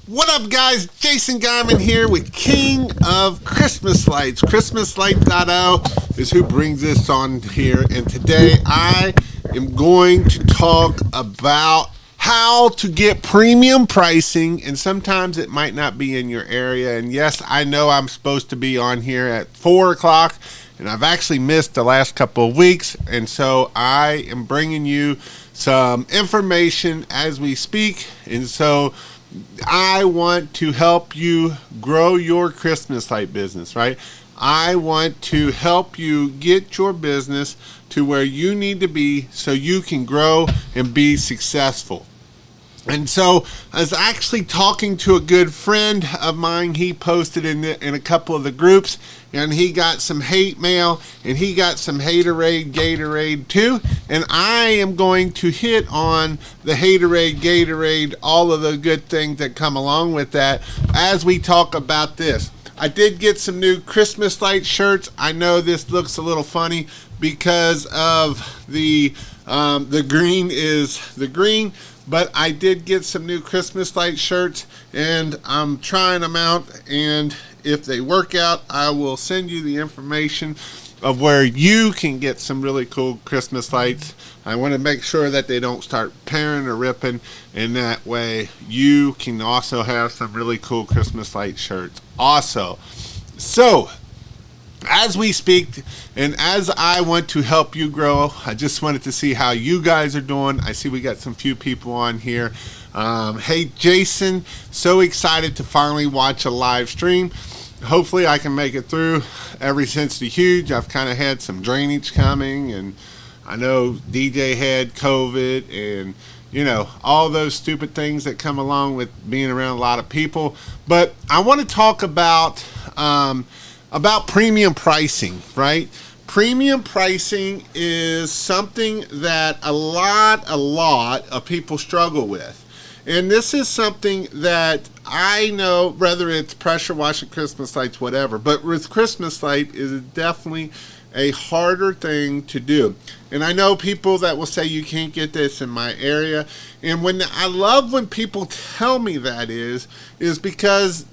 What up, guys? Jason Garman here with King of Christmas Lights. ChristmasLights.o is who brings this on here. And today I am going to talk about how to get premium pricing. And sometimes it might not be in your area. And yes, I know I'm supposed to be on here at 4 o'clock. And I've actually missed the last couple of weeks. And so I am bringing you some information as we speak. And so I want to help you grow your Christmas light business, right? I want to help you get your business to where you need to be so you can grow and be successful. And so I was actually talking to a good friend of mine. He posted in a couple of the groups, and he got some hate mail, and he got some Gatorade too. And I am going to hit on the Gatorade, all of the good things that come along with that as we talk about this. I did get some new Christmas light shirts. I know this looks a little funny because of the green is the green. But I did get some new Christmas light shirts, and I'm trying them out, and if they work out, I will send you the information of where you can get some really cool Christmas lights. I want to make sure that they don't start tearing or ripping, and that way you can also have some really cool Christmas light shirts also. So as we speak, and as I want to help you grow, I just wanted to see how you guys are doing. I see we got some few people on here. Hey, Jason, so excited to finally watch a live stream. Hopefully I can make it through. Ever since the huge, I've kind of had some drainage coming, and I know DJ had COVID, and you know, all those stupid things that come along with being around a lot of people. But I want to talk about premium pricing, right? Premium pricing is something that a lot of people struggle with. And this is something that I know, whether it's pressure washing Christmas lights, whatever, but with Christmas light is definitely a harder thing to do. And I know people that will say you can't get this in my area. And I love when people tell me that is because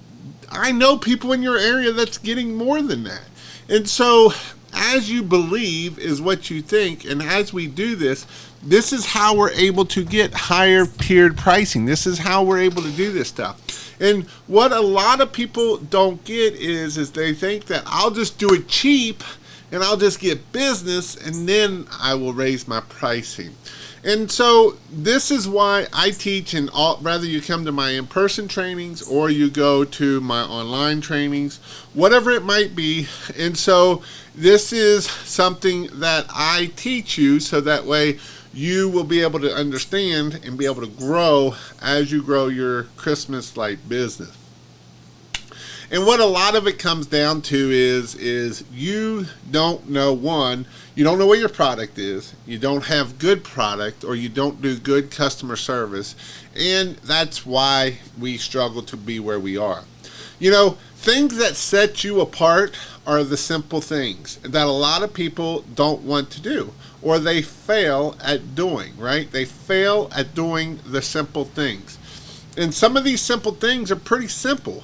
I know people in your area that's getting more than that. And so as you believe is what you think. And as we do this is how we're able to get higher tiered pricing. This is how we're able to do this stuff. And what a lot of people don't get is they think that I'll just do it cheap and I'll just get business and then I will raise my pricing. And so this is why I teach, and whether you come to my in-person trainings or you go to my online trainings, whatever it might be. And so this is something that I teach you so that way you will be able to understand and be able to grow as you grow your Christmas light business. And what a lot of it comes down to is you don't know, you don't know what your product is, you don't have good product, or you don't do good customer service, and that's why we struggle to be where we are. You know, things that set you apart are the simple things that a lot of people don't want to do, or they fail at doing, right? They fail at doing the simple things. And some of these simple things are pretty simple.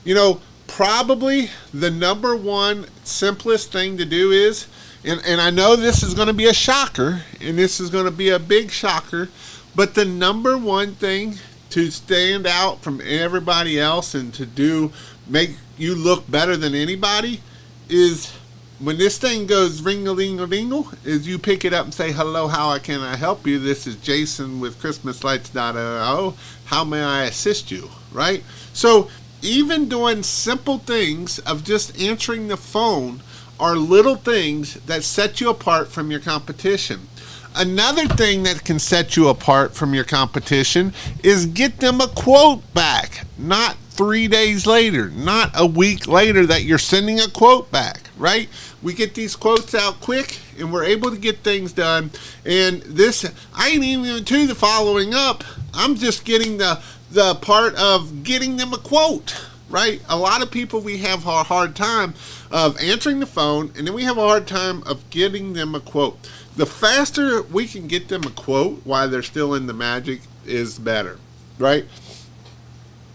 You know, probably the number one simplest thing to do is, and I know this is going to be a shocker, and this is going to be a big shocker, but the number one thing to stand out from everybody else and to make you look better than anybody is when this thing goes ring-a-ling-a-dingle, is you pick it up and say, hello, how can I help you? This is Jason with ChristmasLights.o. How may I assist you, right? So even doing simple things of just answering the phone are little things that set you apart from your competition. Another thing that can set you apart from your competition is get them a quote back, not 3 days later, not a week later that you're sending a quote back, right? We get these quotes out quick and we're able to get things done. And this, I ain't even to the following up. I'm just getting the part of getting them a quote, right? A lot of people, we have a hard time of answering the phone, and then we have a hard time of getting them a quote. The faster we can get them a quote while they're still in the magic is better, right?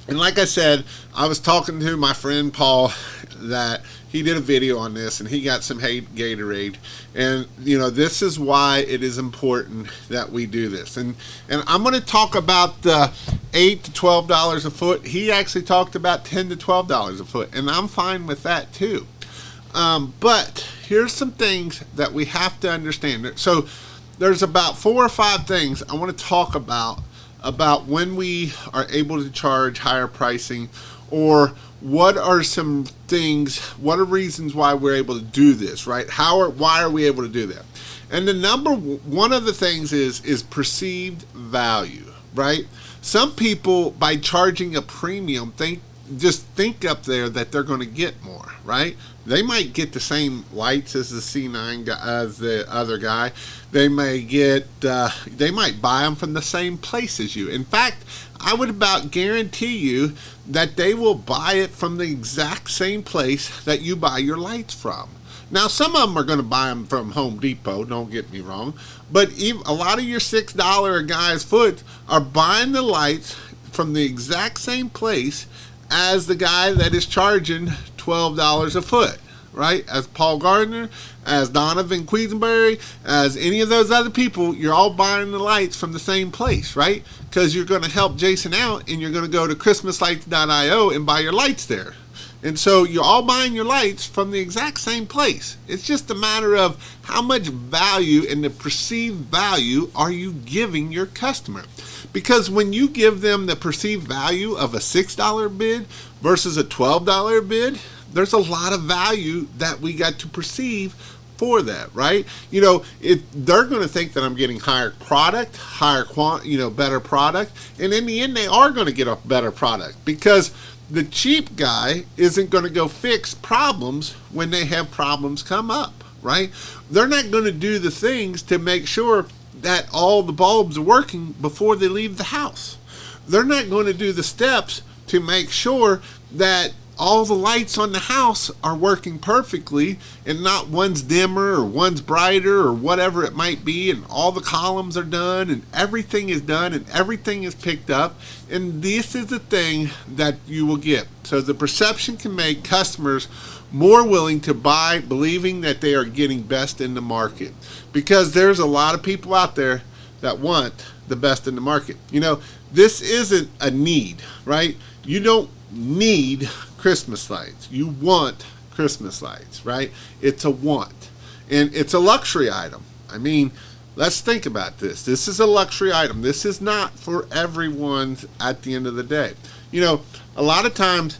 And like I said, I was talking to my friend Paul that he did a video on this and he got some hate Gatorade. And this is why it is important that we do this. And I'm going to talk about the $8 to $12 a foot. He actually talked about $10 to $12 a foot, and I'm fine with that too. But here's some things that we have to understand. So there's about 4 or 5 things I want to talk about when we are able to charge higher pricing, or what are some things, what are reasons why we're able to do this, right? Why are we able to do that? And one of the things is perceived value, right? Some people, by charging a premium, think up there that they're going to get more, right? They might get the same lights as the C9 guy, as the other guy. They might buy them from the same place as you. In fact, I would about guarantee you that they will buy it from the exact same place that you buy your lights from. Now, some of them are going to buy them from Home Depot, don't get me wrong, but a lot of your $6 a guy's foot are buying the lights from the exact same place as the guy that is charging $12 a foot, right? As Paul Gardner, as Donovan Quisenberry, as any of those other people, you're all buying the lights from the same place, right? Because you're going to help Jason out, and you're going to go to christmaslights.io and buy your lights there. And so you're all buying your lights from the exact same place. It's just a matter of how much value and the perceived value are you giving your customer. Because when you give them the perceived value of a $6 bid versus a $12 bid, there's a lot of value that we got to perceive for that, right? They're going to think that I'm getting higher product, better product, and in the end, they are going to get a better product, because the cheap guy isn't going to go fix problems when they have problems come up, right? They're not going to do the things to make sure that all the bulbs are working before they leave the house. They're not going to do the steps to make sure that all the lights on the house are working perfectly, and not one's dimmer or one's brighter or whatever it might be, and all the columns are done and everything is done and everything is picked up. And this is the thing that you will get. So the perception can make customers more willing to buy, believing that they are getting best in the market, because there's a lot of people out there that want the best in the market. This isn't a need, right? You don't need Christmas lights. You want Christmas lights, right? It's a want, and it's a luxury item. I mean, let's think about this. This is a luxury item. This is not for everyone at the end of the day. A lot of times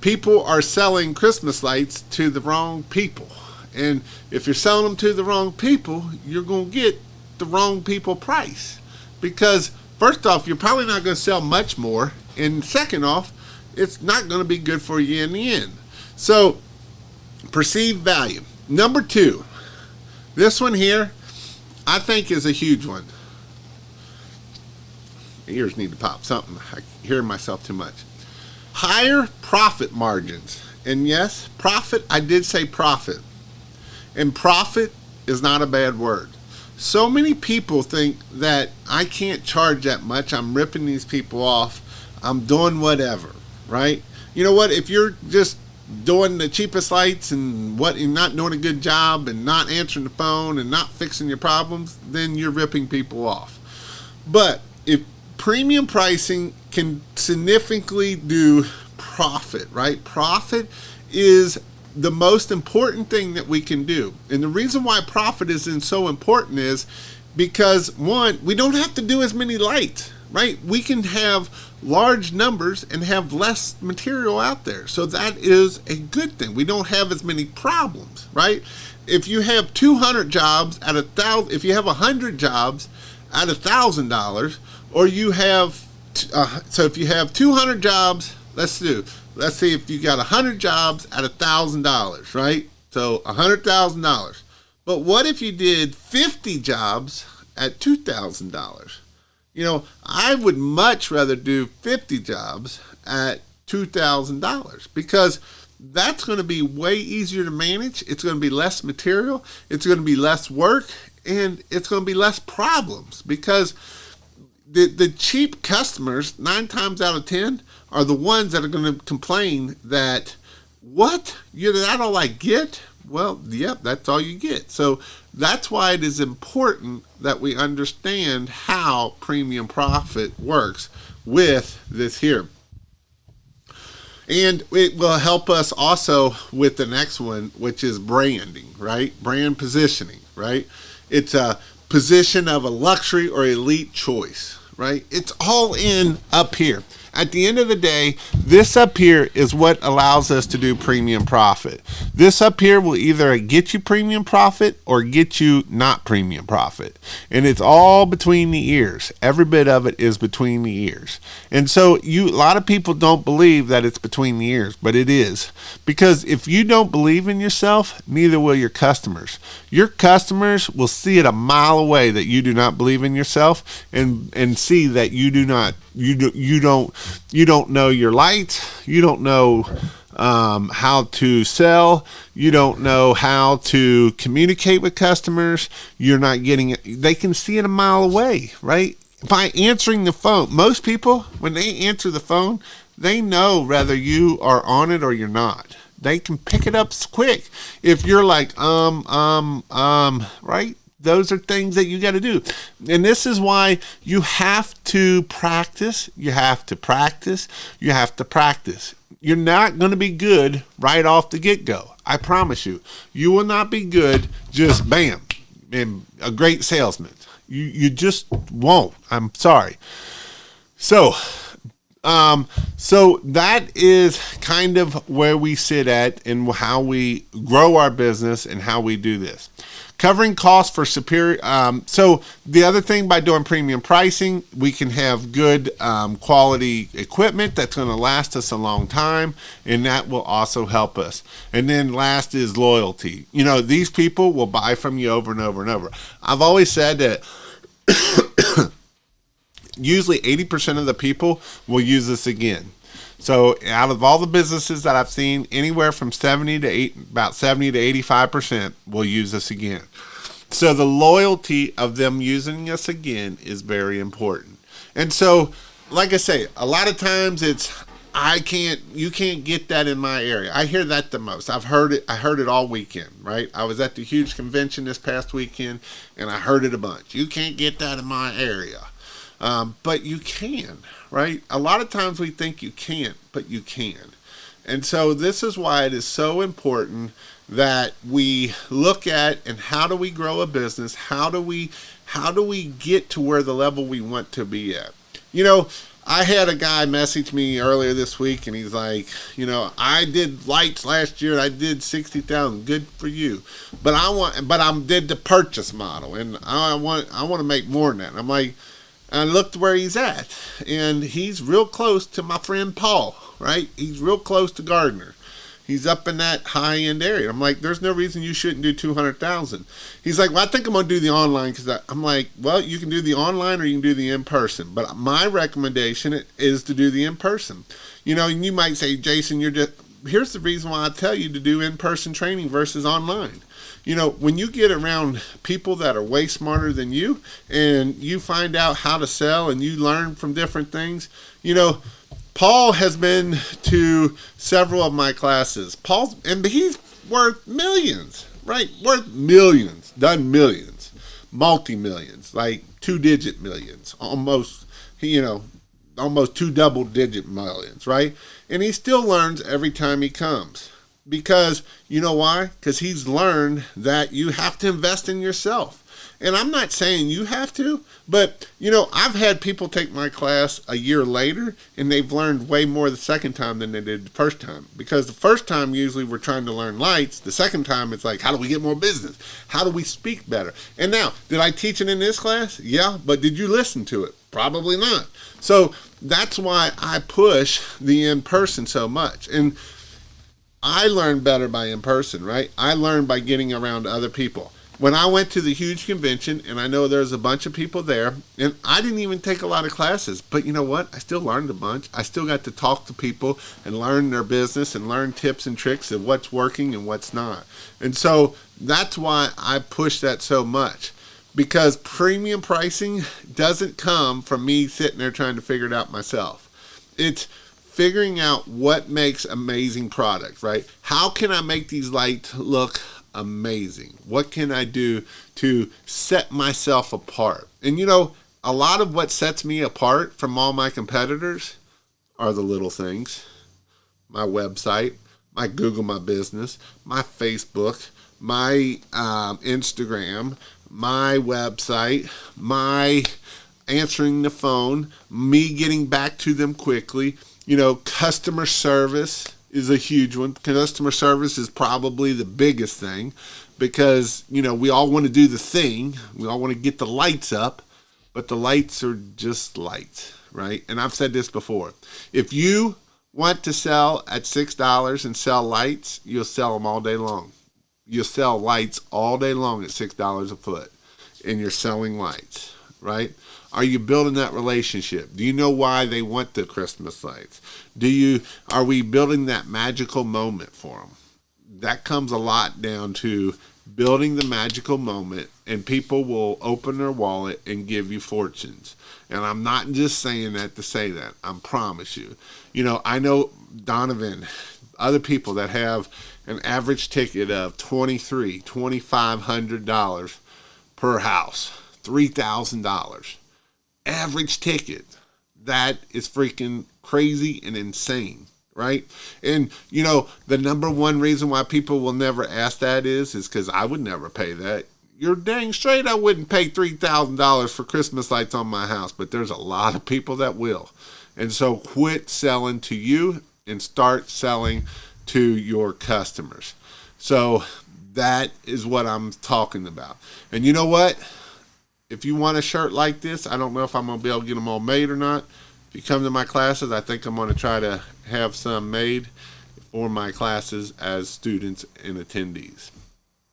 people are selling Christmas lights to the wrong people, and if you're selling them to the wrong people, you're going to get the wrong people price, because first off, you're probably not going to sell much more, and second off, it's not going to be good for you in the end. So, perceived value. Number 2, this one here, I think is a huge one. Ears need to pop something. I hear myself too much. Higher profit margins. And yes, profit, I did say profit. And profit is not a bad word. So many people think that I can't charge that much. I'm ripping these people off. I'm doing whatever. Right? You know what? If you're just doing the cheapest lights and not doing a good job and not answering the phone and not fixing your problems, then you're ripping people off. But if premium pricing can significantly do profit, right? Profit is the most important thing that we can do. And the reason why profit isn't so important is because, one, we don't have to do as many lights, right? We can have large numbers and have less material out there. So that is a good thing. We don't have as many problems, right? If you have 200 jobs at if you have 100 jobs at $1,000, or you have, so if you have 200 jobs, let's see if you got 100 jobs at $1,000, right? So $100,000. But what if you did 50 jobs at $2,000? I would much rather do 50 jobs at $2,000, because that's going to be way easier to manage. It's going to be less material. It's going to be less work, and it's going to be less problems, because the cheap customers, 9 times out of 10, are the ones that are going to complain that, what? That all I get? Well, yep, that's all you get. So that's why it is important that we understand how premium profit works with this here. And it will help us also with the next one, which is branding, right? Brand positioning, right? It's a position of a luxury or elite choice, right? It's all in up here. At the end of the day, this up here is what allows us to do premium profit. This up here will either get you premium profit or get you not premium profit. And it's all between the ears. Every bit of it is between the ears. And so a lot of people don't believe that it's between the ears, but it is. Because if you don't believe in yourself, neither will your customers. Your customers will see it a mile away that you do not believe in yourself, and see that you don't know your lights. You don't know how to sell. You don't know how to communicate with customers. You're not getting it. They can see it a mile away, right? By answering the phone. Most people, when they answer the phone, they know whether you are on it or you're not. They can pick it up quick. If you're like, right? Those are things that you got to do. And this is why you have to practice. You have to practice. You have to practice. You're not going to be good right off the get-go. I promise you. You will not be good just bam, and a great salesman. You just won't. I'm sorry. So that is kind of where we sit at and how we grow our business and how we do this. Covering costs for superior. So the other thing, by doing premium pricing, we can have good quality equipment that's going to last us a long time, and that will also help us. And then last is loyalty. These people will buy from you over and over and over. I've always said that usually 80% of the people will use this again. So out of all the businesses that I've seen, anywhere from about 70 to 85% will use this again. So the loyalty of them using us again is very important. And so, like I say, a lot of times it's, you can't get that in my area. I hear that the most. I heard it all weekend, right? I was at the huge convention this past weekend and I heard it a bunch. You can't get that in my area. But you can, right? A lot of times we think you can't, but you can. And so this is why it is so important that we look at, and how do we grow a business? How do we get to where the level we want to be at? I had a guy message me earlier this week and he's like, I did lights last year. I did 60,000. Good for you. But I did the purchase model and I want to make more than that. And I'm like, I looked where he's at, and he's real close to my friend Paul, right? He's real close to Gardner. He's up in that high-end area. I'm like, there's no reason you shouldn't do 200,000. He's like, well, I think I'm going to do the online, because I'm like, well, you can do the online or you can do the in-person. But my recommendation is to do the in-person. And you might say, Jason, here's the reason why I tell you to do in-person training versus online. When you get around people that are way smarter than you and you find out how to sell and you learn from different things, Paul has been to several of my classes. And he's worth millions, right? Worth millions, done millions, multi-millions, like 2-digit millions, almost, almost 2 double-digit millions, right? And he still learns every time he comes. Because, you know why? Because he's learned that you have to invest in yourself. And I'm not saying you have to, but, I've had people take my class a year later, and they've learned way more the second time than they did the first time. Because the first time, usually, we're trying to learn lights. The second time, it's like, how do we get more business? How do we speak better? And now, did I teach it in this class? Yeah, but did you listen to it? Probably not. So that's why I push the in-person so much. And I learned better by in-person, right? I learned by getting around other people. When I went to the huge convention, and I know there's a bunch of people there, and I didn't even take a lot of classes, but you know what? I still learned a bunch. I still got to talk to people and learn their business and learn tips and tricks of what's working and what's not. And so that's why I push that so much, because premium pricing doesn't come from me sitting there trying to figure it out myself. It's figuring out what makes amazing products, right? How can I make these lights look amazing? What can I do to set myself apart? And a lot of what sets me apart from all my competitors are the little things. My website, my Google My Business, my Facebook, my Instagram, my website, my answering the phone, me getting back to them quickly. Customer service is a huge one. Customer service is probably the biggest thing because, we all want to do the thing. We all want to get the lights up, but the lights are just lights, right? And I've said this before. If you want to sell at $6 and sell lights, you'll sell them all day long. You'll sell lights all day long at $6 a foot, and you're selling lights, right? Are you building that relationship? Do you know why they want the Christmas lights? Are we building that magical moment for them? That comes a lot down to building the magical moment, and people will open their wallet and give you fortunes. And I'm not just saying that to say that. I promise you. I know Donovan, other people that have an average ticket of $2,300, $2,500 per house, $3,000. Average ticket. That is freaking crazy and insane, right? And the number one reason why people will never ask that is because I would never pay that. You're dang straight I wouldn't pay $3,000 for Christmas lights on my house, but there's a lot of people that will. And so quit selling to you and start selling to your customers. So that is what I'm talking about. And you know what? If you want a shirt like this, I don't know if I'm going to be able to get them all made or not. If you come to my classes, I think I'm going to try to have some made for my classes as students and attendees.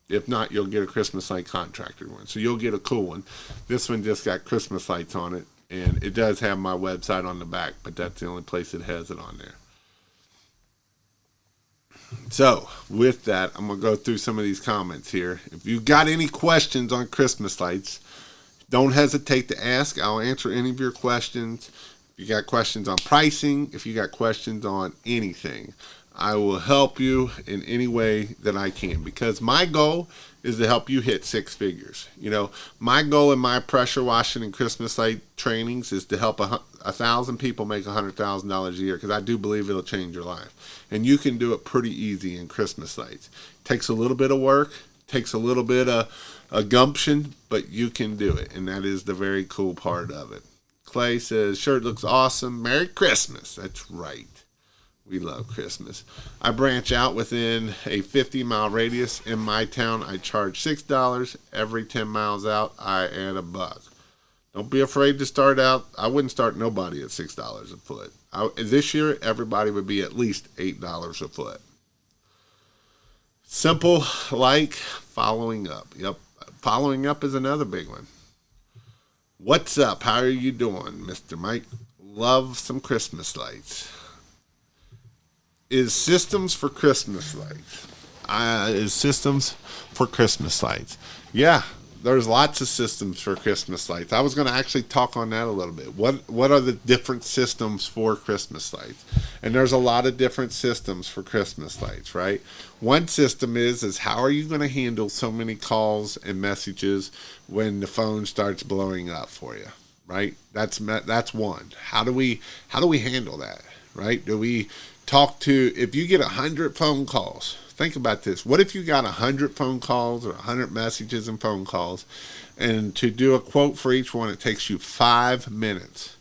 If not, you'll get a Christmas light contractor one. So you'll get a cool one. This one just got Christmas lights on it, and it does have my website on the back, but that's the only place it has it on there. So with that, I'm going to go through some of these comments here. If you've got any questions on Christmas lights, don't hesitate to ask. I'll answer any of your questions. If you got questions on pricing, if you got questions on anything, I will help you in any way that I can, because my goal is to help you hit six figures. My goal in my pressure washing and Christmas light trainings is to help 1,000 people make $100,000 a year, because I do believe it'll change your life. And you can do it pretty easy in Christmas lights. Takes a little bit of work, takes a little bit of a gumption, but you can do it, and that is the very cool part of it. Clay says, shirt looks awesome. Merry Christmas. That's right. We love Christmas. I branch out within a 50-mile radius. In my town, I charge $6. Every 10 miles out, I add $1. Don't be afraid to start out. I wouldn't start nobody at $6 a foot. This year, everybody would be at least $8 a foot. Simple like following up. Yep. Following up is another big one. What's up? How are you doing, Mr. Mike? Love some Christmas lights. Is systems for Christmas lights? Yeah, there's lots of systems for Christmas lights. I was going to actually talk on that a little bit. What are the different systems for Christmas lights? And there's a lot of different systems for Christmas lights, right? One system is how are you going to handle so many calls and messages when the phone starts blowing up for you, right? That's one. How do we handle that, right? Do we talk to, if you get 100 phone calls, think about this. What if you got 100 phone calls or 100 messages and phone calls, and to do a quote for each one, it takes you 5 minutes.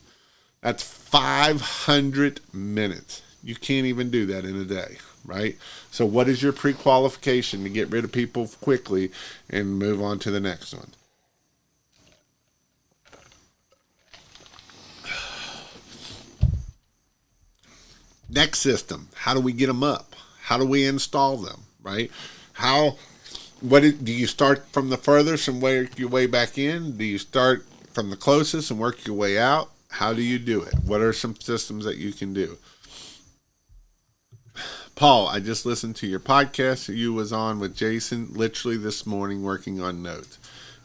That's 500 minutes. You can't even do that in a day, right? So what is your pre-qualification to get rid of people quickly and move on to the next one? Next system, how do we get them up? How do we install them, right? Do you start from the furthest and work your way back in? Do you start from the closest and work your way out? How do you do it? What are some systems that you can do? Paul, I just listened to your podcast you was on with Jason literally this morning working on notes.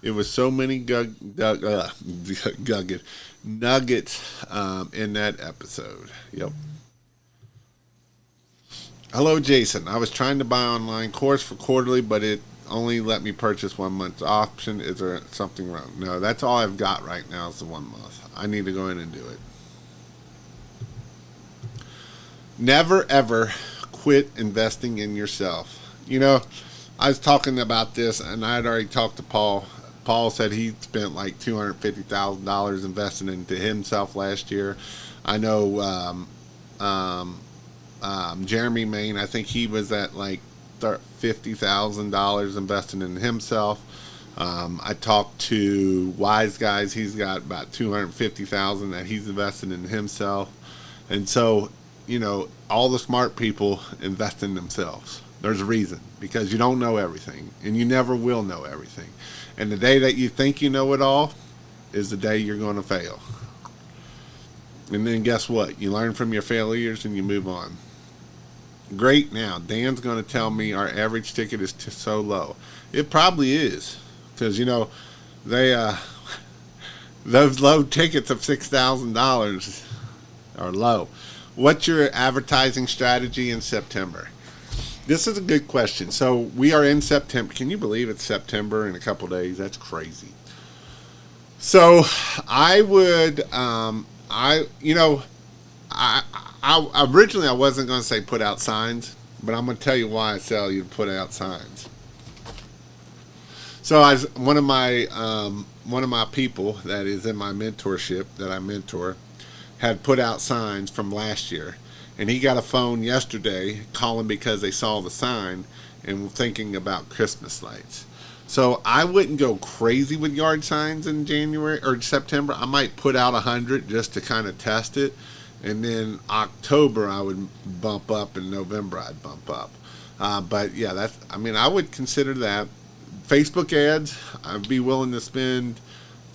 It was so many nuggets in that episode. Yep. Hello, Jason. I was trying to buy online course for quarterly, but it only let me purchase 1 month's option. Is there something wrong? No, that's all I've got right now is the 1 month. I need to go in and do it. Never ever quit investing in yourself. I was talking about this, and I had already talked to Paul. Paul said he spent like $250,000 investing into himself last year. I know um, Jeremy Main. I think he was at like $50,000 investing in himself. I talked to Wise Guys. He's got about 250,000 that he's invested in himself, and so all the smart people invest in themselves. There's a reason, because you don't know everything, and you never will know everything. And the day that you think you know it all is the day you're going to fail. And then guess what? You learn from your failures and you move on. Great. Now Dan's going to tell me our average ticket is so low. It probably is, because they those low tickets of $6,000 are low. What's your advertising strategy in September? This is a good question. So we are in September. Can you believe it's September in a couple days? That's crazy. So I would, I originally I wasn't going to say put out signs, but I'm going to tell you why I tell you to put out signs. So one of my people that is in my mentorship that I mentor had put out signs from last year, and he got a phone yesterday calling because they saw the sign and were thinking about Christmas lights. So I wouldn't go crazy with yard signs in January or September. I might put out 100 just to kind of test it, and then October I would bump up, and November I'd bump up. But yeah, I would consider that. Facebook ads, I'd be willing to spend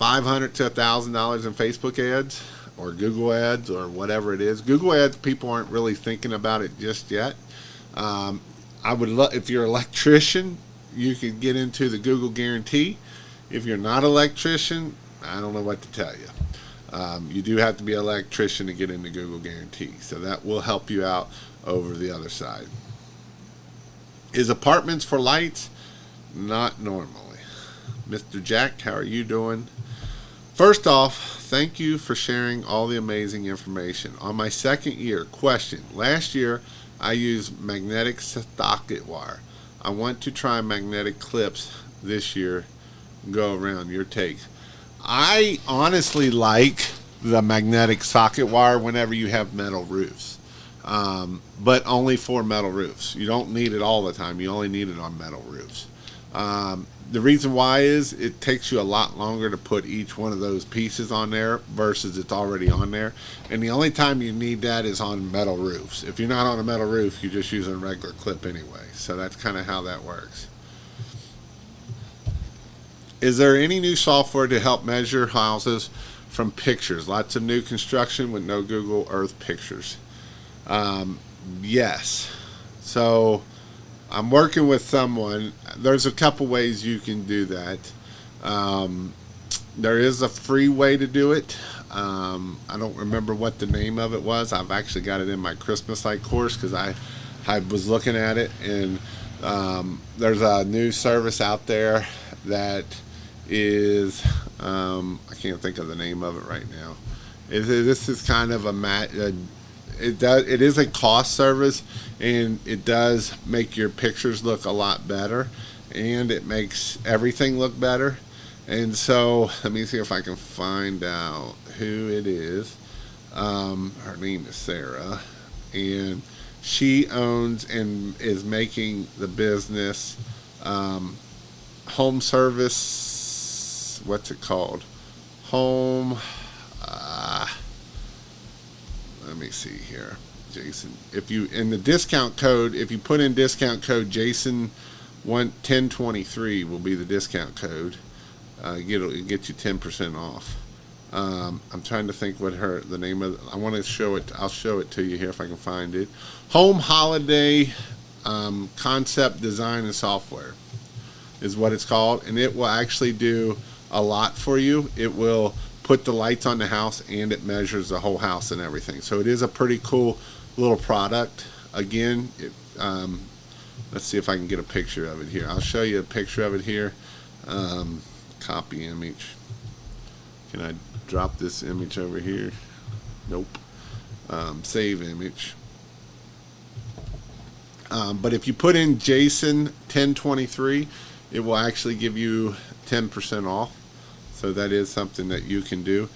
$500 to $1,000 in Facebook ads or Google ads or whatever it is. Google ads, people aren't really thinking about it just yet. If you're an electrician, you could get into the Google guarantee. If you're not an electrician, I don't know what to tell you. You do have to be an electrician to get into Google guarantee, so that will help you out over the other side. Is apartments for lights? Not normally. Mr. Jack, how are you doing? First off, thank you for sharing all the amazing information. On my second year, question. Last year, I used magnetic socket wire. I want to try magnetic clips this year. Go around. Your take. I honestly like the magnetic socket wire whenever you have metal roofs. But only for metal roofs. You don't need it all the time. You only need it on metal roofs. The reason why is it takes you a lot longer to put each one of those pieces on there versus it's already on there. And the only time you need that is on metal roofs. If you're not on a metal roof, you're just using a regular clip anyway. So that's kind of how that works. Is there any new software to help measure houses from pictures? Lots of new construction with no Google Earth pictures. Yes. So I'm working with someone. There's a couple ways you can do that. There is a free way to do it. I don't remember what the name of it was. I've actually got it in my Christmas light course because I was looking at it, and there's a new service out there that is I can't think of the name of it right now. This is kind of it is a cost service, and it does make your pictures look a lot better, and it makes everything look better. And so let me see if I can find out who it is. Her name is Sarah, and she owns and is making the business home service. What's it called? Home. Let me see here, Jason. If you in the discount code, if you put in discount code Jason 1023 will be the discount code. It'll get you 10% off. I'm trying to think what the name of. I want to show it. I'll show it to you here if I can find it. Home Holiday Concept Design and Software is what it's called, and it will actually do a lot for you. It will put the lights on the house, and it measures the whole house and everything. So it is a pretty cool little product. Again, Let's see if I can get a picture of it here. I'll show you a picture of it here. Copy image. Can I drop this image over here? Nope. Save image. But if you put in Jason 1023, it will actually give you 10% off. So that is something that you can do.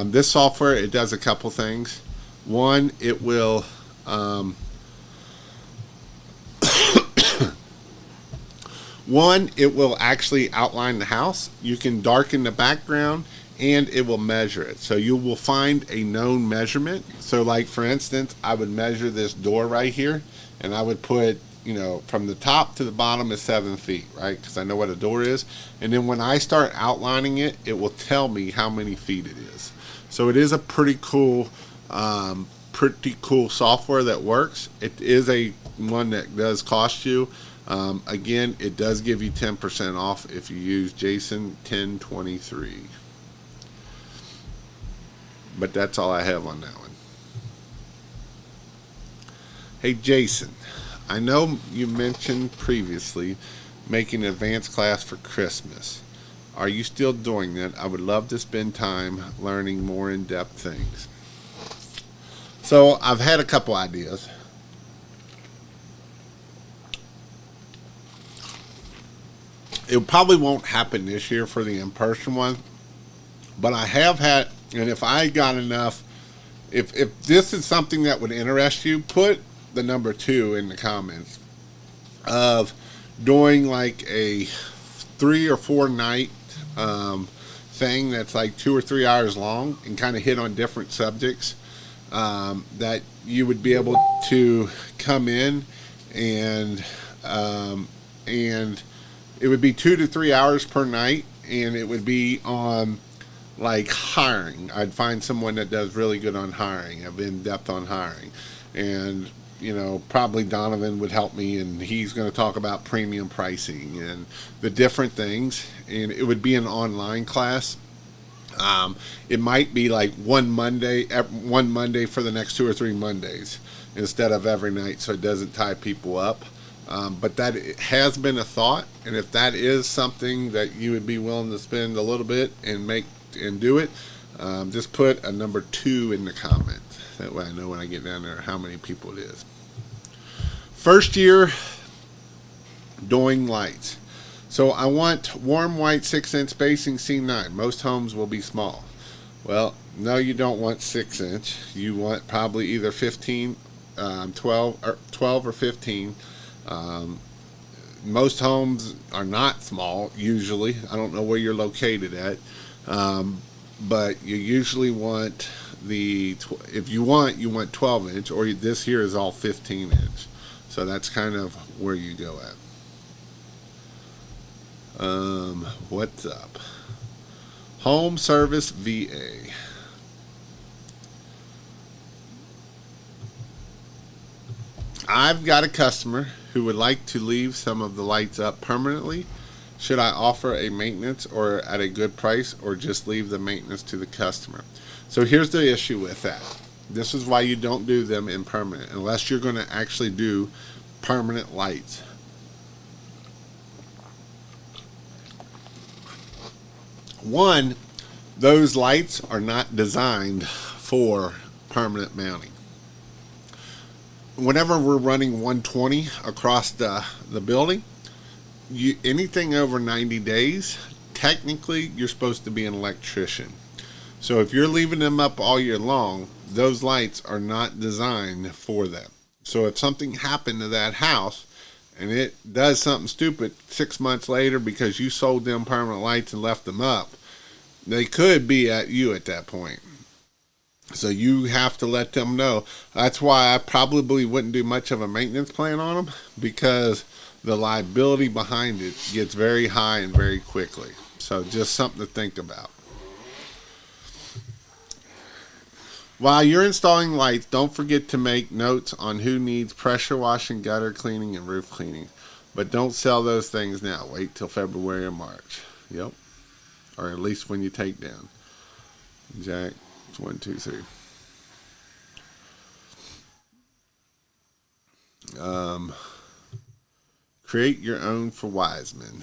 This software, it does a couple things. One, it will actually outline the house. You can darken the background, and it will measure it. So you will find a known measurement. So like for instance, I would measure this door right here, and I would put, from the top to the bottom is 7 feet, right? Because I know what a door is. And then when I start outlining it, it will tell me how many feet it is. So it is a pretty cool software that works. It is one that does cost you. Again, it does give you 10% off if you use Jason 1023. But that's all I have on that one. Hey Jason, I know you mentioned previously making an advanced class for Christmas. Are you still doing that? I would love to spend time learning more in-depth things. So I've had a couple ideas. It probably won't happen this year for the in-person one, but I have had, and if I got enough, if this is something that would interest you, put the number 2 in the comments of doing like a 3 or 4 night thing that's like 2 or 3 hours long and kind of hit on different subjects that you would be able to come in and it would be 2 to 3 hours per night, and it would be on like hiring. I'd find someone that does really good on hiring, of in depth on hiring, and probably Donovan would help me, and he's going to talk about premium pricing and the different things. And it would be an online class. It might be like one Monday for the next 2 or 3 Mondays instead of every night, so it doesn't tie people up. But that has been a thought, and if that is something that you would be willing to spend a little bit and do it, just put a number 2 in the comments. That way I know when I get down there how many people it is. First year doing lights. So I want warm white 6-inch spacing C9. Most homes will be small. Well, no, you don't want 6-inch. You want probably either 15, 12 or 15. Most homes are not small usually. I don't know where you're located at, but you usually want if you want 12-inch, or this here is all 15-inch. So that's kind of where you go at. What's up? Home service VA. I've got a customer who would like to leave some of the lights up permanently. Should I offer a maintenance or at a good price, or just leave the maintenance to the customer? So here's the issue with that. This is why you don't do them in permanent unless you're going to actually do permanent lights. One, those lights are not designed for permanent mounting. Whenever we're running 120 across the building, anything over 90 days, technically you're supposed to be an electrician. So if you're leaving them up all year long, those lights are not designed for them. So if something happened to that house and it does something stupid 6 months later because you sold them permanent lights and left them up, they could be at you at that point. So you have to let them know. That's why I probably wouldn't do much of a maintenance plan on them, because the liability behind it gets very high and very quickly. So just something to think about. While you're installing lights, don't forget to make notes on who needs pressure washing, gutter cleaning, and roof cleaning. But don't sell those things now. Wait till February or March. Yep. Or at least when you take down. Jack, 1, 2, 3. Um, create your own for Wiseman.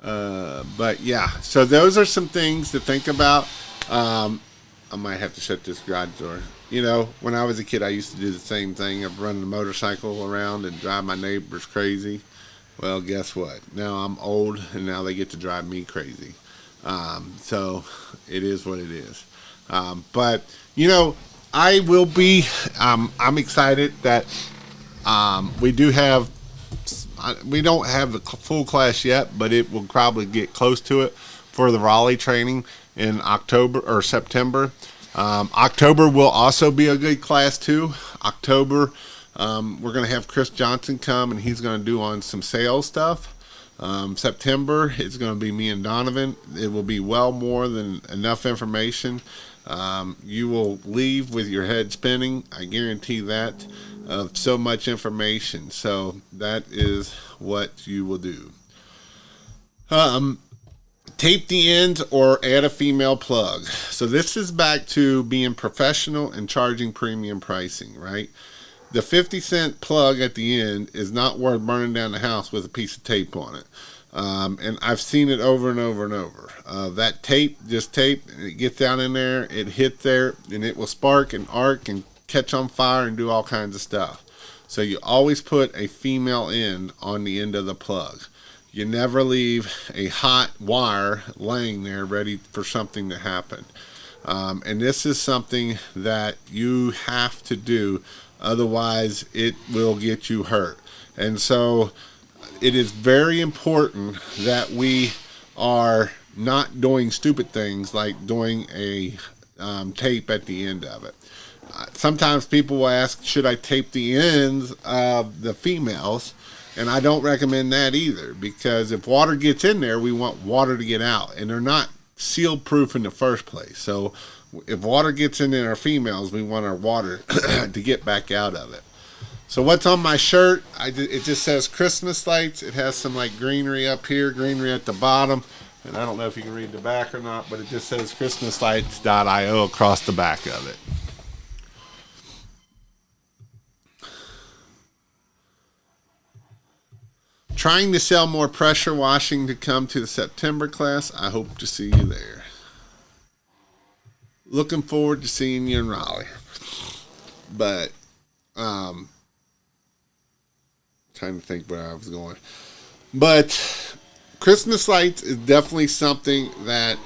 But yeah, so those are some things to think about. I might have to shut this garage door. You know, when I was a kid, I used to do the same thing of running a motorcycle around and drive my neighbors crazy. Well, guess what? Now I'm old, and now they get to drive me crazy. So it is what it is. But you know, I will be. I'm excited that we do have. We don't have the full class yet, but it will probably get close to it for the Raleigh training in October or September. October will also be a good class too. October, we're going to have Chris Johnson come, and he's going to do on some sales stuff. September, it's going to be me and Donovan. It will be well more than enough information. You will leave with your head spinning. I guarantee that, of so much information. So that is what you will do. Tape the ends or add a female plug. So this is back to being professional and charging premium pricing, right? The 50-cent plug at the end is not worth burning down the house with a piece of tape on it. And I've seen it over and over and over. That tape, just tape, and it gets down in there, it hits there, and it will spark and arc and catch on fire and do all kinds of stuff. So you always put a female end on the end of the plug. You never leave a hot wire laying there ready for something to happen. And this is something that you have to do, otherwise it will get you hurt. And so it is very important that we are not doing stupid things like doing a tape at the end of it. Sometimes people will ask, should I tape the ends of the females? And I don't recommend that either, because if water gets in there, we want water to get out, and they're not seal proof in the first place. So if water gets in our females, we want our water to get back out of it. So what's on my shirt? It just says Christmas lights. It has some like greenery up here, greenery at the bottom, and I don't know if you can read the back or not, but it just says christmaslights.io across the back of it. Trying to sell more pressure washing to come to the September class. I hope to see you there. Looking forward to seeing you in Raleigh. But trying to think where I was going. But Christmas lights is definitely something that,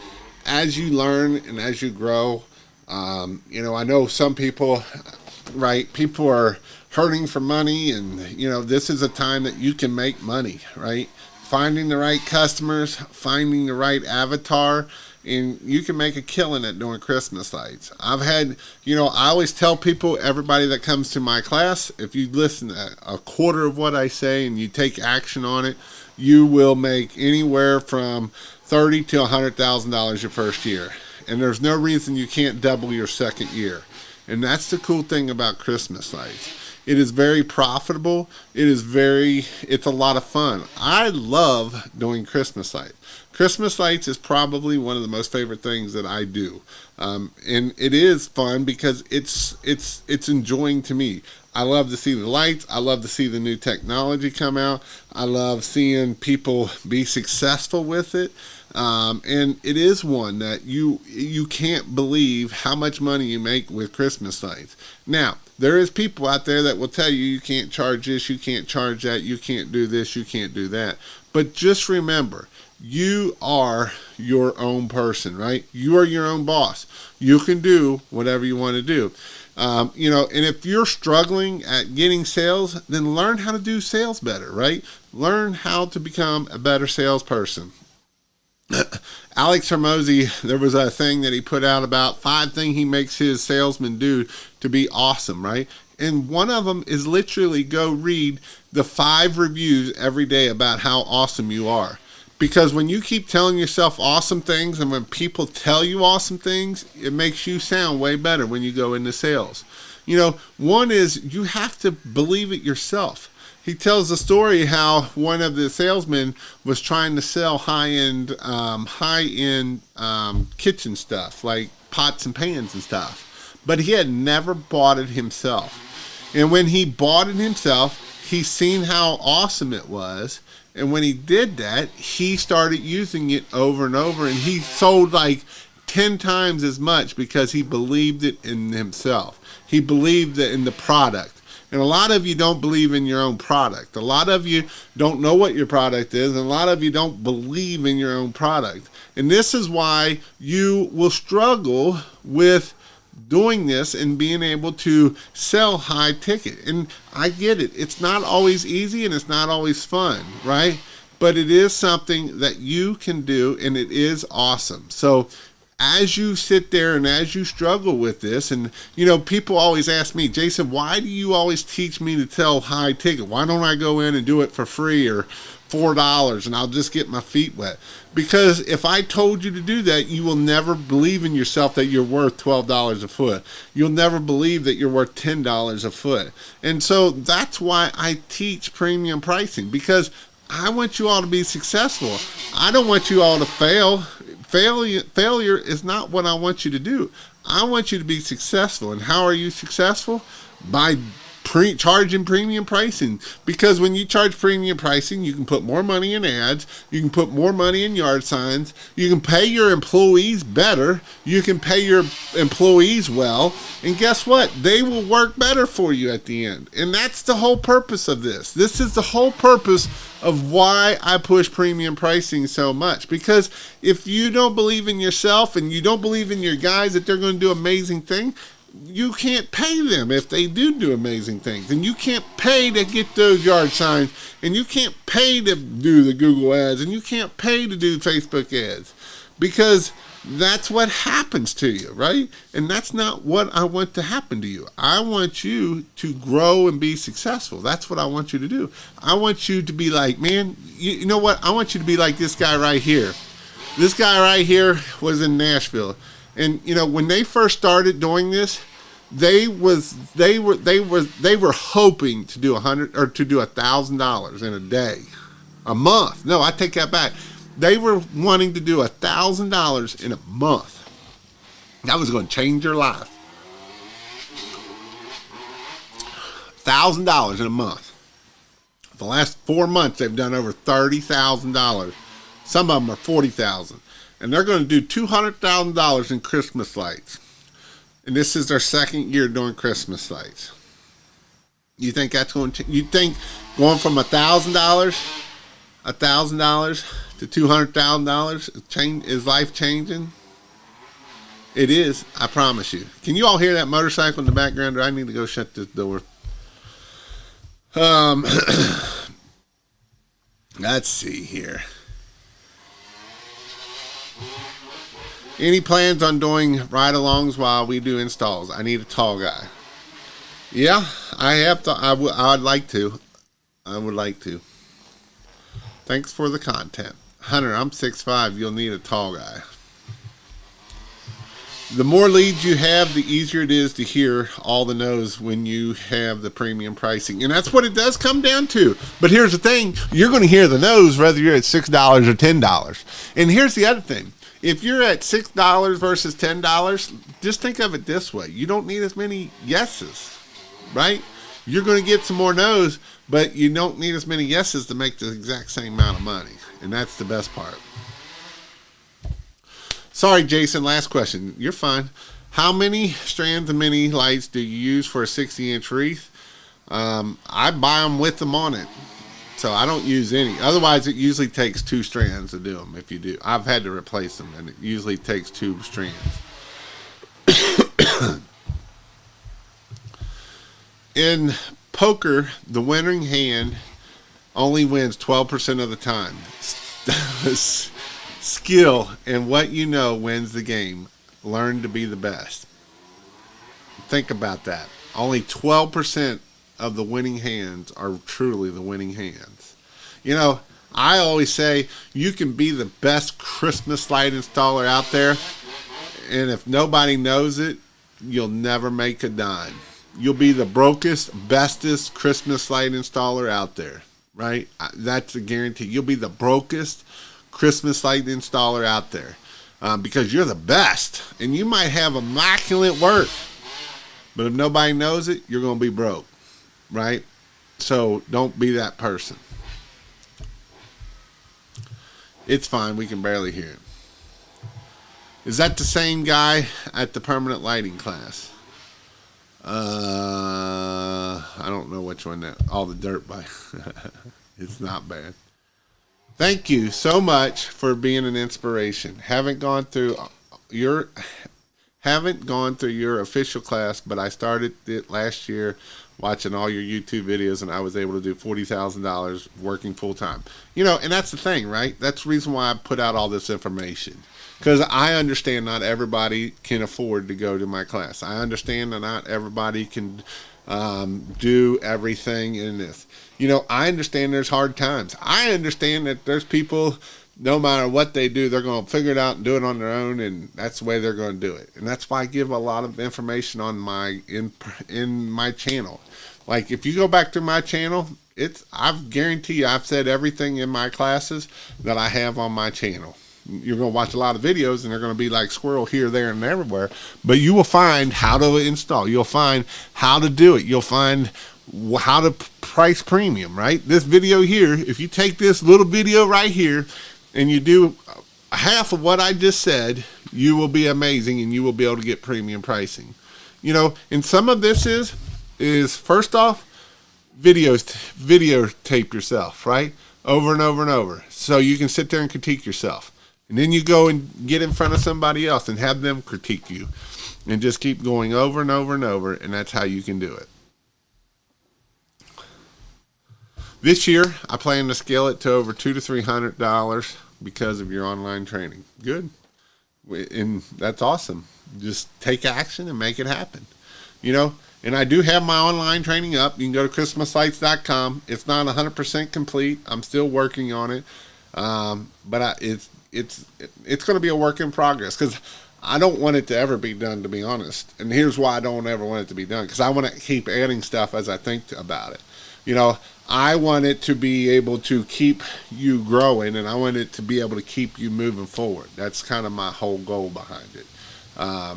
as you learn and as you grow, you know, I know some people, right? People are hurting for money, and you know, this is a time that you can make money, right? Finding the right customers, finding the right avatar, and you can make a killing at doing Christmas lights. I've had, you know, I always tell people, everybody that comes to my class, if you listen to a quarter of what I say and you take action on it, you will make anywhere from $30,000 to $100,000 your first year. And there's no reason you can't double your second year. And that's the cool thing about Christmas lights. It is very profitable. It's a lot of fun. I love doing Christmas lights. Christmas lights is probably one of the most favorite things that I do. And it is fun because it's enjoying to me. I love to see the lights. I love to see the new technology come out. I love seeing people be successful with it. And it is one that you can't believe how much money you make with Christmas lights. Now, there is people out there that will tell you you can't charge this, you can't charge that, you can't do this, you can't do that. But just remember, you are your own person, right? You are your own boss. You can do whatever you want to do. You know, and if you're struggling at getting sales, then learn how to do sales better, right? Learn how to become a better salesperson. Alex Hormozy, there was a thing that he put out about 5 things he makes his salesmen do to be awesome, right? And one of them is literally go read the 5 reviews every day about how awesome you are. Because when you keep telling yourself awesome things, and when people tell you awesome things, it makes you sound way better when you go into sales. You know, one is you have to believe it yourself. He tells the story how one of the salesmen was trying to sell high-end kitchen stuff, like pots and pans and stuff, but he had never bought it himself. And when he bought it himself, he's seen how awesome it was. And when he did that, he started using it over and over, and he sold like 10 times as much because he believed it in himself. He believed it in the product. And a lot of you don't believe in your own product. A lot of you don't know what your product is, and a lot of you don't believe in your own product. And this is why you will struggle with doing this and being able to sell high ticket. And I get it. It's not always easy and it's not always fun, right? But it is something that you can do, and it is awesome. So as you sit there and as you struggle with this, and people always ask me, Jason, why do you always teach me to sell high ticket? Why don't I go in and do it for free or $4 and I'll just get my feet wet? Because if I told you to do that, you will never believe in yourself that you're worth $12 a foot. You'll never believe that you're worth $10 a foot. And so that's why I teach premium pricing, because I want you all to be successful. I don't want you all to fail. Failure is not what I want you to do. I want you to be successful. And how are you successful? By charging premium pricing. Because when you charge premium pricing, you can put more money in ads, you can put more money in yard signs, you can pay your employees better, you can pay your employees well, and guess what? They will work better for you at the end. And that's the whole purpose of this. This is the whole purpose of why I push premium pricing so much. Because if you don't believe in yourself and you don't believe in your guys that they're going to do amazing things, you can't pay them if they do amazing things. And you can't pay to get those yard signs. And you can't pay to do the Google ads. And you can't pay to do Facebook ads. Because that's what happens to you, right? And that's not what I want to happen to you. I want you to grow and be successful. That's what I want you to do. I want you to be like, man, you know what? I want you to be like this guy right here. This guy right here was in Nashville. And when they first started doing this, they were hoping to do $1,000 in a day, a month. No, I take that back. They were wanting to do $1,000 in a month. That was going to change their life. $1,000 in a month. The last 4 months, they've done over $30,000. Some of them are $40,000. And they're going to do $200,000 in Christmas lights. And this is their second year doing Christmas lights. You think that's going to? You think going from $1,000 to $200,000 is life changing? It is. I promise you. Can you all hear that motorcycle in the background? Or I need to go shut this door. Let's see here. Any plans on doing ride-alongs while we do installs? I need a tall guy. Yeah, I have. I'd like to. I would like to. Thanks for the content. Hunter, I'm 6'5". You'll need a tall guy. The more leads you have, the easier it is to hear all the no's when you have the premium pricing. And that's what it does come down to. But here's the thing. You're going to hear the no's whether you're at $6 or $10. And here's the other thing. If you're at $6 versus $10, just think of it this way. You don't need as many yeses, right? You're going to get some more no's, but you don't need as many yeses to make the exact same amount of money. And that's the best part. Sorry, Jason, last question. You're fine. How many strands of mini lights do you use for a 60-inch wreath? I buy them with them on it. So I don't use any. Otherwise, it usually takes 2 strands to do them. If you do, I've had to replace them, and it usually takes 2 strands. In poker, the winning hand only wins 12% of the time. Skill and what you know wins the game. Learn to be the best. Think about that. Only 12% of the winning hands are truly the winning hands. I always say you can be the best Christmas light installer out there, and if nobody knows it, you'll never make a dime. You'll be the brokest, bestest Christmas light installer out there, right? That's a guarantee. You'll be the brokest Christmas light installer out there because you're the best, and you might have immaculate work, but if nobody knows it, you're going to be broke. right? So don't be that person. It's fine. We can barely hear him. Is that the same guy at the permanent lighting class? I don't know which one that. All the dirt bike. It's not bad. Thank you so much for being an inspiration. Your haven't gone through your official class, but I started it last year watching all your YouTube videos, and I was able to do $40,000 working full time. And that's the thing, right? That's the reason why I put out all this information. Because I understand not everybody can afford to go to my class. I understand that not everybody can do everything in this. I understand there's hard times. I understand that there's people, no matter what they do, they're going to figure it out and do it on their own, and that's the way they're going to do it. And that's why I give a lot of information on in my channel. Like if you go back to my channel, I guarantee you I've said everything in my classes that I have on my channel. You're going to watch a lot of videos and they're going to be like squirrel here, there, and everywhere. But you will find how to install. You'll find how to do it. You'll find how to price premium, right? This video here, if you take this little video right here and you do half of what I just said, you will be amazing and you will be able to get premium pricing. And some of this is first off, videotape yourself, right? Over and over and over. So you can sit there and critique yourself. And then you go and get in front of somebody else and have them critique you. And just keep going over and over and over, and that's how you can do it. This year, I plan to scale it to over $200 to $300 because of your online training. Good. And that's awesome. Just take action and make it happen. And I do have my online training up. You can go to christmaslights.com. It's not 100% complete. I'm still working on it. But it's going to be a work in progress because I don't want it to ever be done, to be honest. And here's why I don't ever want it to be done, because I want to keep adding stuff as I think about it. I want it to be able to keep you growing, and I want it to be able to keep you moving forward. That's kind of my whole goal behind it. I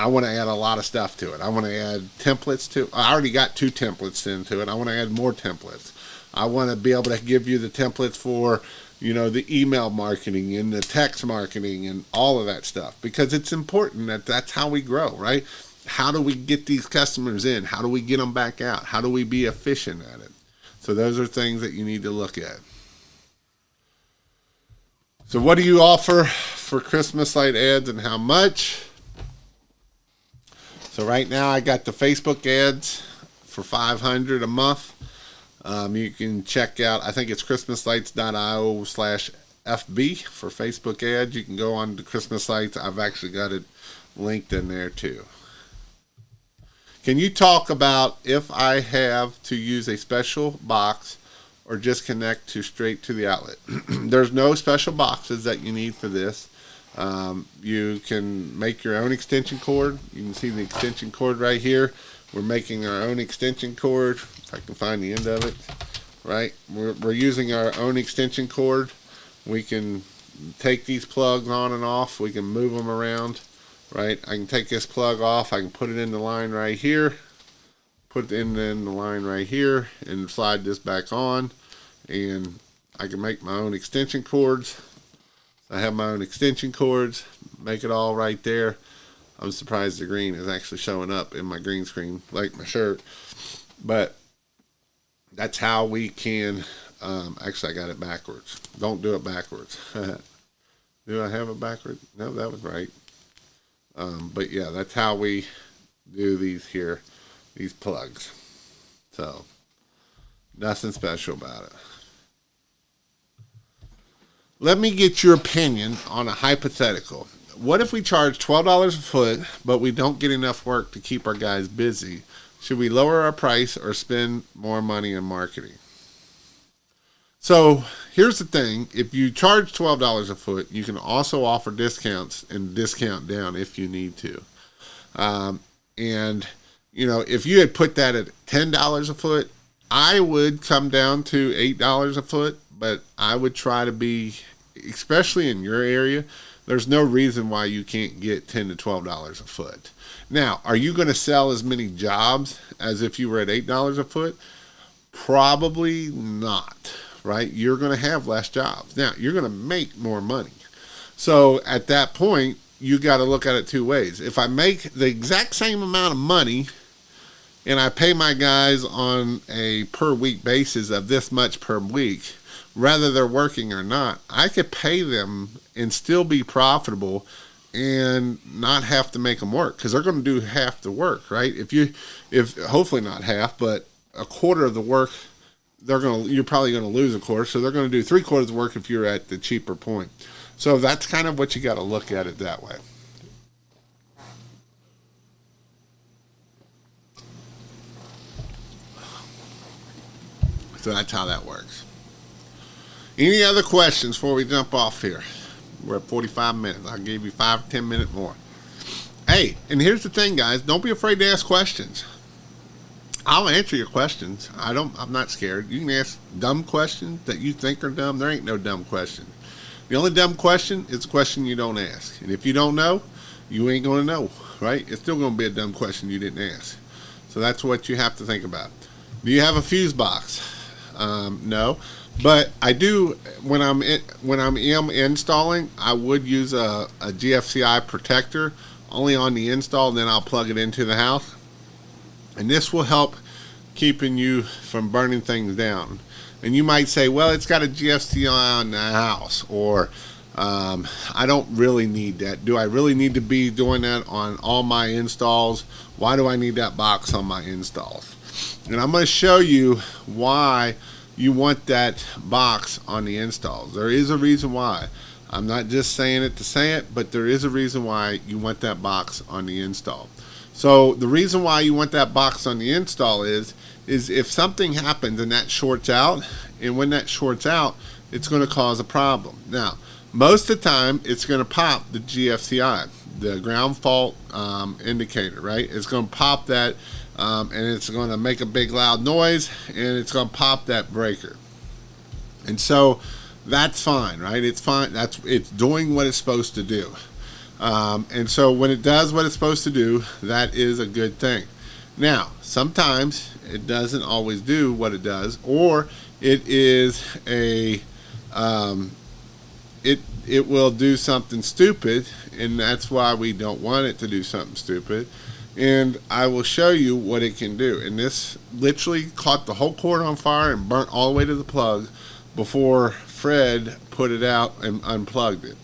want to add a lot of stuff to it. I want to add templates to it. I already got 2 templates into it. I want to add more templates. I want to be able to give you the templates for the email marketing and the text marketing and all of that stuff, because it's important that's how we grow, right? How do we get these customers in? How do we get them back out? How do we be efficient at it? So those are things that you need to look at. So what do you offer for Christmas light ads and how much? So right now I got the Facebook ads for $500 a month. You can check out, I think it's christmaslights.io/FB for Facebook ads. You can go on to Christmas Lights. I've actually got it linked in there too. Can you talk about if I have to use a special box or just connect straight to the outlet? There's no special boxes that you need for this. You can make your own extension cord. You can see the extension cord right here. We're making our own extension cord. If I can find the end of it, right? We're using our own extension cord. We can take these plugs on and off. We can move them around, right? I can take this plug off. I can put it in the line right here. Put it in the line right here and slide this back on. And I can make my own extension cords. I have my own extension cords. Make it all right there. I'm surprised the green is actually showing up in my green screen, like my shirt. But that's how we can, actually I got it backwards. Don't do it backwards. Do I have it backwards? No, that was right. But yeah, that's how we do these plugs. So, nothing special about it. Let me get your opinion on a hypothetical. What if we charge $12 a foot, but we don't get enough work to keep our guys busy? Should we lower our price or spend more money in marketing? So here's the thing. If you charge $12 a foot, you can also offer discounts and discount down if you need to. And, if you had put that at $10 a foot, I would come down to $8 a foot, but I would try to be, especially in your area, there's no reason why you can't get $10 to $12 a foot. Now, are you going to sell as many jobs as if you were at $8 a foot? Probably not, right? You're going to have less jobs. Now, you're going to make more money. So at that point, you got to look at it two ways. If I make the exact same amount of money and I pay my guys on a per week basis of this much per week, whether they're working or not, I could pay them and still be profitable and not have to make them work, because they're going to do half the work, right? If hopefully not half, but a quarter of the work, you're probably going to lose a quarter, so they're going to do 3/4 of the work if you're at the cheaper point. So that's kind of what you got to look at it that way. So that's how that works. Any other questions before we jump off here? We're at 45 minutes. I'll give you 5 to 10 minutes more. Hey, and here's the thing, guys. Don't be afraid to ask questions. I'll answer your questions. I'm not scared. You can ask dumb questions that you think are dumb. There ain't no dumb question. The only dumb question is the question you don't ask. And if you don't know, you ain't going to know, right? It's still going to be a dumb question you didn't ask. So that's what you have to think about. Do you have a fuse box? No. But I do, when I'm installing, I would use a GFCI protector only on the install, and then I'll plug it into the house. And this will help keeping you from burning things down. And you might say, well, it's got a GFCI on the house, or I don't really need that. Do I really need to be doing that on all my installs? Why do I need that box on my installs? And I'm going to show you why you want that box on the installs. There is a reason why. I'm not just saying it to say it, but there is a reason why you want that box on the install. So the reason why you want that box on the install is if something happens and that shorts out, and when that shorts out, it's going to cause a problem. Now, most of the time, it's going to pop the GFCI, the ground fault indicator, right? It's going to pop that, and it's going to make a big loud noise, and it's going to pop that breaker. And so that's fine, right? It's fine. It's doing what it's supposed to do. And so when it does what it's supposed to do, that is a good thing. Now, sometimes it doesn't always do what it does, or it is it will do something stupid, and that's why we don't want it to do something stupid. And I will show you what it can do. And this literally caught the whole cord on fire and burnt all the way to the plug before Fred put it out and unplugged it.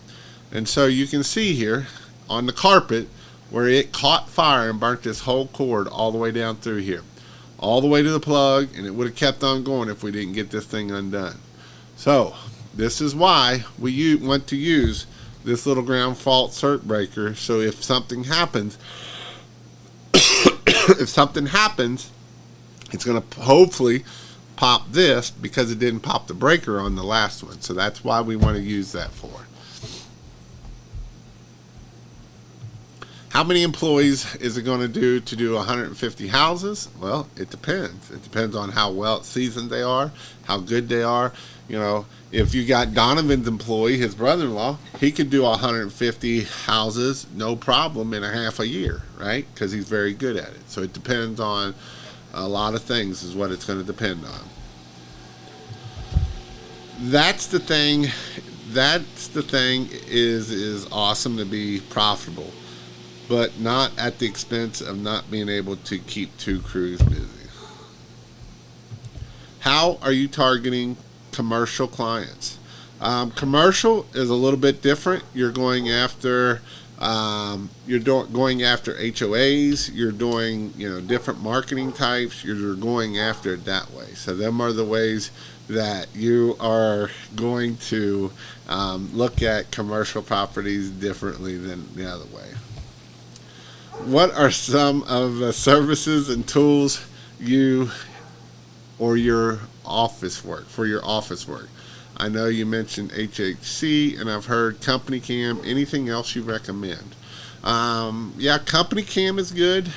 And so you can see here on the carpet where it caught fire and burnt this whole cord all the way down through here, all the way to the plug, and it would have kept on going if we didn't get this thing undone. So this is why we want to use this little ground fault circuit breaker. So if something happens, it's going to hopefully pop this, because it didn't pop the breaker on the last one. So that's why we want to use that for. How many employees is it going to do 150 houses? Well, it depends. It depends on how well seasoned they are, how good they are. You know, if you got Donovan's employee, his brother-in-law, he could do 150 houses, no problem, in a half a year, right? Because he's very good at it. So it depends on a lot of things is what it's going to depend on. That's the thing. Is awesome to be profitable, but not at the expense of not being able to keep 2 crews busy. How are you targeting commercial clients? Commercial is a little bit different. You're going after going after HOAs. You're doing different marketing types. You're going after it that way. So them are the ways that you are going to look at commercial properties differently than the other way. What are some of the services and tools for your office work? I know you mentioned HHC, and I've heard Company Cam. Anything else you recommend? Yeah, Company Cam is good.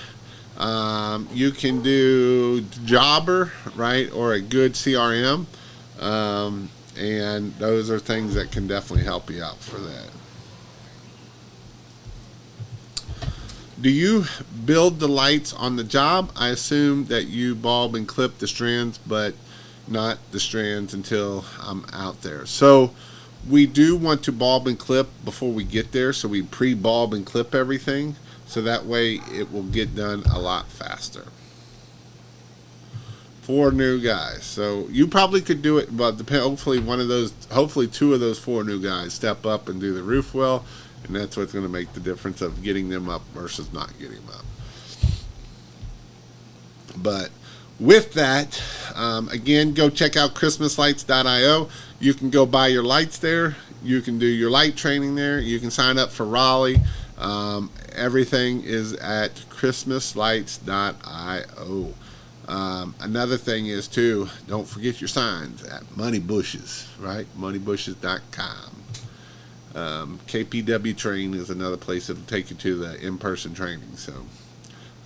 You can do Jobber, right, or a good CRM, and those are things that can definitely help you out for that. Do you build the lights on the job? I assume that you bulb and clip the strands, but not the strands until I'm out there. So we do want to bulb and clip before we get there, so we pre-bulb and clip everything, so that way it will get done a lot faster. 4 new guys, so you probably could do it, but hopefully hopefully 2 of those 4 new guys step up and do the roof well, and that's what's going to make the difference of getting them up versus not getting them up. But with that, again, go check out christmaslights.io. You can go buy your lights there. You can do your light training there. You can sign up for Raleigh. Everything is at christmaslights.io. Another thing is, too, don't forget your signs at Money Bushes, right? moneybushes.com. KPW Train is another place that will take you to the in-person training. So,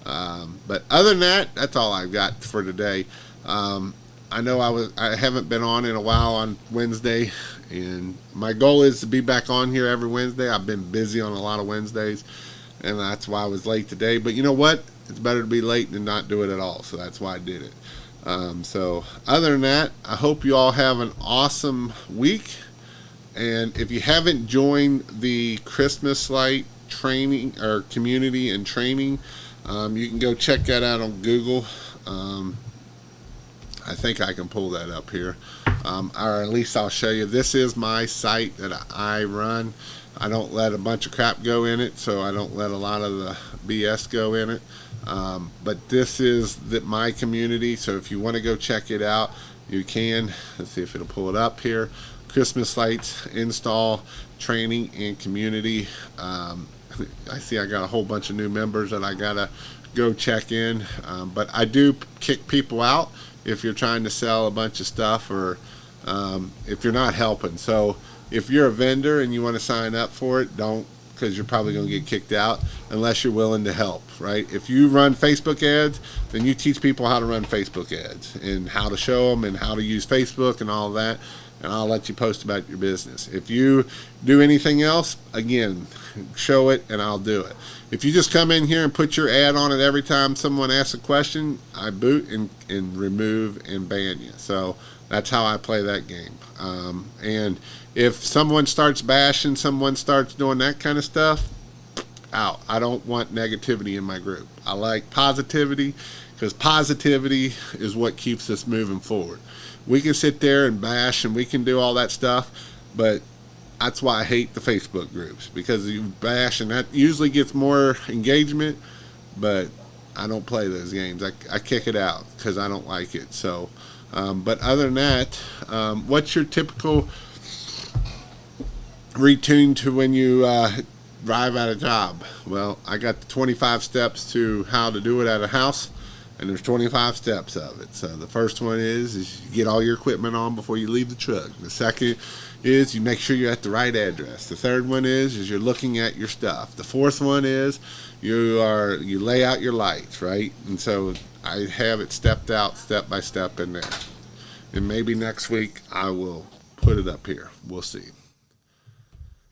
but other than that, that's all I've got for today. I know I haven't been on in a while on Wednesday, and my goal is to be back on here every Wednesday. I've been busy on a lot of Wednesdays, and that's why I was late today. But you know what? It's better to be late than not do it at all. So that's why I did it. So other than that, I hope you all have an awesome week. And if you haven't joined the Christmas light training or community and training, you can go check that out on Google. I think I can pull that up here, or at least I'll show you. This is my site that I run. I don't let a bunch of crap go in it, so I don't let a lot of the BS go in it. But this is my community, so if you want to go check it out, you can. Let's see if it'll pull it up here. Christmas lights install training and community. I see I got a whole bunch of new members that I gotta go check in, but I do kick people out if you're trying to sell a bunch of stuff, or if you're not helping. So if you're a vendor and you want to sign up for it, don't, because you're probably going to get kicked out unless you're willing to help, right? If you run Facebook ads, then you teach people how to run Facebook ads and how to show them and how to use Facebook and all of that, and I'll let you post about your business. If you do anything else, again, show it and I'll do it. If you just come in here and put your ad on it every time someone asks a question, I boot and remove and ban you. So that's how I play that game. And if someone starts bashing, someone starts doing that kind of stuff, out. I don't want negativity in my group. I like positivity, because positivity is what keeps us moving forward. We can sit there and bash and we can do all that stuff, but that's why I hate the Facebook groups, because you bash and that usually gets more engagement, but I don't play those games. I kick it out because I don't like it. So, but other than that, what's your typical routine to when you drive at a job? Well, I got the 25 steps to how to do it at a house, and there's 25 steps of it. So the first one is you get all your equipment on before you leave the truck. The second is you make sure you're at the right address. The third one is you're looking at your stuff. The fourth one is you lay out your lights, right? And so I have it stepped out step by step in there. And maybe next week I will put it up here. We'll see.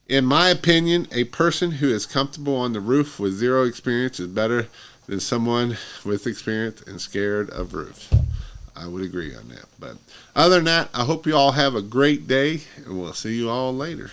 In my opinion, a person who is comfortable on the roof with zero experience is better than someone with experience and scared of roofs. I would agree on that. But other than that, I hope you all have a great day, and we'll see you all later.